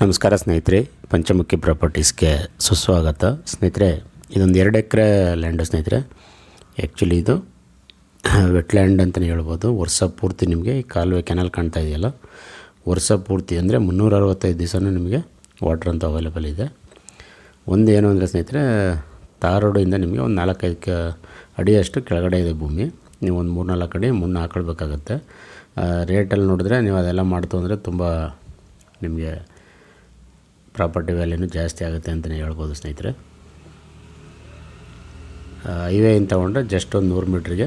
ನಮಸ್ಕಾರ ಸ್ನೇಹಿತರೆ, ಪಂಚಮುಖಿ ಪ್ರಾಪರ್ಟೀಸ್ಗೆ ಸುಸ್ವಾಗತ. ಸ್ನೇಹಿತರೆ, ಇದೊಂದು 2 ಎಕರೆ ಲ್ಯಾಂಡು ಸ್ನೇಹಿತರೆ. ಆ್ಯಕ್ಚುಲಿ ಇದು ವೆಟ್ಲ್ಯಾಂಡ್ ಅಂತಲೇ ಹೇಳ್ಬೋದು. ವರ್ಷ ಪೂರ್ತಿ ನಿಮಗೆ ಈ ಕಾಲುವೆ ಕೆನಲ್ ಕಾಣ್ತಾ ಇದೆಯಲ್ಲ, ವರ್ಷ ಪೂರ್ತಿ ಅಂದರೆ 365 ದಿವಸನೂ ನಿಮಗೆ ವಾಟ್ರ್ ಅಂತ ಅವೈಲೇಬಲ್ ಇದೆ. ಒಂದು ಏನು ಅಂದರೆ ಸ್ನೇಹಿತರೆ, ತಾರ್ ರೋಡಿಂದ ನಿಮಗೆ ಒಂದು 4-5 ಅಡಿಯಷ್ಟು ಕೆಳಗಡೆ ಇದೆ ಭೂಮಿ. ನೀವು ಒಂದು 3-4 ಅಡಿ ಮುನ್ನ ಹಾಕೊಳ್ಬೇಕಾಗತ್ತೆ. ರೇಟಲ್ಲಿ ನೋಡಿದ್ರೆ ನೀವು ಅದೆಲ್ಲ ಮಾಡ್ತು ಅಂದರೆ ತುಂಬ ನಿಮಗೆ ಪ್ರಾಪರ್ಟಿ ವ್ಯಾಲ್ಯೂನು ಜಾಸ್ತಿ ಆಗುತ್ತೆ ಅಂತಲೇ ಹೇಳ್ಬೋದು ಸ್ನೇಹಿತರೆ. ಹೈವೇಯಿಂದ ತೊಗೊಂಡ್ರೆ ಜಸ್ಟ್ ಒಂದು 100 ಮೀಟ್ರಿಗೆ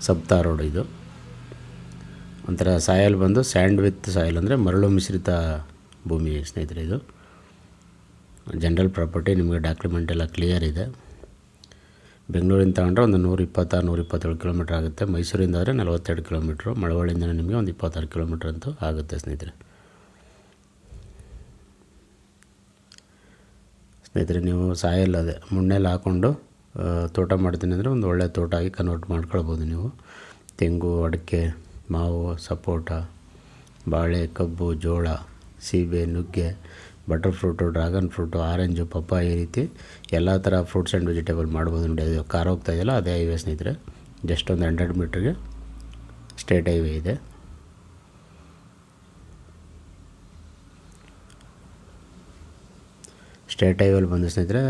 ಸಬ್ತಾ ರೋಡ್. ಇದು ಒಂಥರ ಸಾಯಲ್ ಬಂದು ಸ್ಯಾಂಡ್ ವಿತ್ ಸಾಯಿಲ್ ಅಂದರೆ ಮರಳು ಮಿಶ್ರಿತ ಭೂಮಿ ಸ್ನೇಹಿತರೆ. ಇದು ಜನರಲ್ ಪ್ರಾಪರ್ಟಿ, ನಿಮಗೆ ಡಾಕ್ಯುಮೆಂಟ್ ಎಲ್ಲ ಕ್ಲಿಯರ್ ಇದೆ. ಬೆಂಗಳೂರಿಂದ ತಗೊಂಡ್ರೆ ಒಂದು 126-127 ಕಿಲೋಮೀಟ್ರ್ ಆಗುತ್ತೆ. ಮೈಸೂರಿಂದ ಆದರೆ 42 ಕಿಲೋಮೀಟ್ರು. ಮಳವಳ್ಳಿಯಿಂದ ನಿಮಗೆ ಒಂದು 26 ಕಿಲೋಮೀಟ್ರ್ ಅಂತೂ ಆಗುತ್ತೆ ಸ್ನೇಹಿತರೆ. ನೀವು ಸಾಯಲ್ ಅದೇ ಮಣ್ಣೆಲ್ಲ ಹಾಕ್ಕೊಂಡು ತೋಟ ಮಾಡ್ತೀನಿ ಅಂದರೆ ಒಂದು ಒಳ್ಳೆಯ ತೋಟ ಆಗಿ ಕನ್ವರ್ಟ್ ಮಾಡ್ಕೊಳ್ಬೋದು. ನೀವು ತೆಂಗು, ಅಡಿಕೆ, ಮಾವು, ಸಪೋಟ, ಬಾಳೆ, ಕಬ್ಬು, ಜೋಳ, ಸೀಬೆ, ನುಗ್ಗೆ, butter fruit, dragon fruit, orange, papaya, ಈ ರೀತಿ ಎಲ್ಲ ಥರ ಫ್ರೂಟ್ಸ್ ಆ್ಯಂಡ್ ವೆಜಿಟೇಬಲ್ ಮಾಡ್ಬೋದು. ನೋಡಿ, ಅದು ಕಾರ್ ಹೋಗ್ತಾ ಇದೆಯಲ್ಲ, ಅದೇ ಹೈವೇ ಸ್ನೇಹಿತರೆ. ಜಸ್ಟ್ ಒಂದು 100 ಮೀಟ್ರಿಗೆ ಸ್ಟೇಟ್ ಹೈವೇ ಇದೆ. ಸ್ಟೇಟ್ ಹೈವೇಲಿ ಬಂದು ಸ್ನೇಹಿತರೆ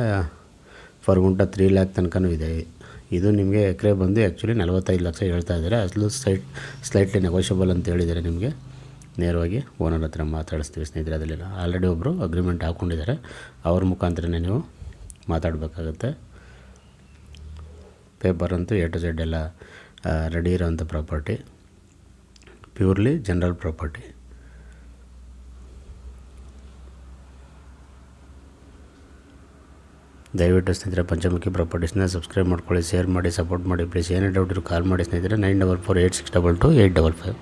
ಫರ್ ಗುಂಟ 3 ಲ್ಯಾಕ್ ತನಕನೂ ಇದೆ. ಇದು ನಿಮಗೆ ಎಕರೆ ಬಂದು ಆ್ಯಕ್ಚುಲಿ 45 ಲಕ್ಷ ಹೇಳ್ತಾ ಇದ್ದಾರೆ. ಅಸಲು ಸ್ಲೈಟ್ಲಿ ನೆಗೋಷಿಯಬಲ್ ಅಂತ ಹೇಳಿದ್ದಾರೆ. ನಿಮಗೆ ನೇರವಾಗಿ ಓನರ್ ಹತ್ರ ಮಾತಾಡಿಸ್ತೀವಿ ಸ್ನೇಹಿತರೆ. ಅದರಲ್ಲೆಲ್ಲ ಆಲ್ರೆಡಿ ಒಬ್ಬರು ಅಗ್ರಿಮೆಂಟ್ ಹಾಕ್ಕೊಂಡಿದ್ದಾರೆ. ಅವ್ರ ಮುಖಾಂತರನೇ ನೀವು ಮಾತಾಡಬೇಕಾಗತ್ತೆ. ಪೇಪರ್ ಅಂತೂ A to Z ಎಲ್ಲ ರೆಡಿ ಇರೋವಂಥ ಪ್ರಾಪರ್ಟಿ, ಪ್ಯೂರ್ಲಿ ಜನರಲ್ ಪ್ರಾಪರ್ಟಿ. ದಯವಿಟ್ಟು ಸ್ನೇಹಿತರೆ ಪಂಚಮುಖಿ ಪ್ರಾಪರ್ಟೀಸ್ನ ಸಬ್ಸ್ಕ್ರೈಬ್ ಮಾಡ್ಕೊಳ್ಳಿ, ಶೇರ್ ಮಾಡಿ, ಸಪೋರ್ಟ್ ಮಾಡಿ ಪ್ಲೀಸ್. ಏನೇ ಡೌಟ್ ಇರೋ ಕಾಲ್ ಮಾಡಿ ಸ್ನೇಹಿತರೆ. 9448622855.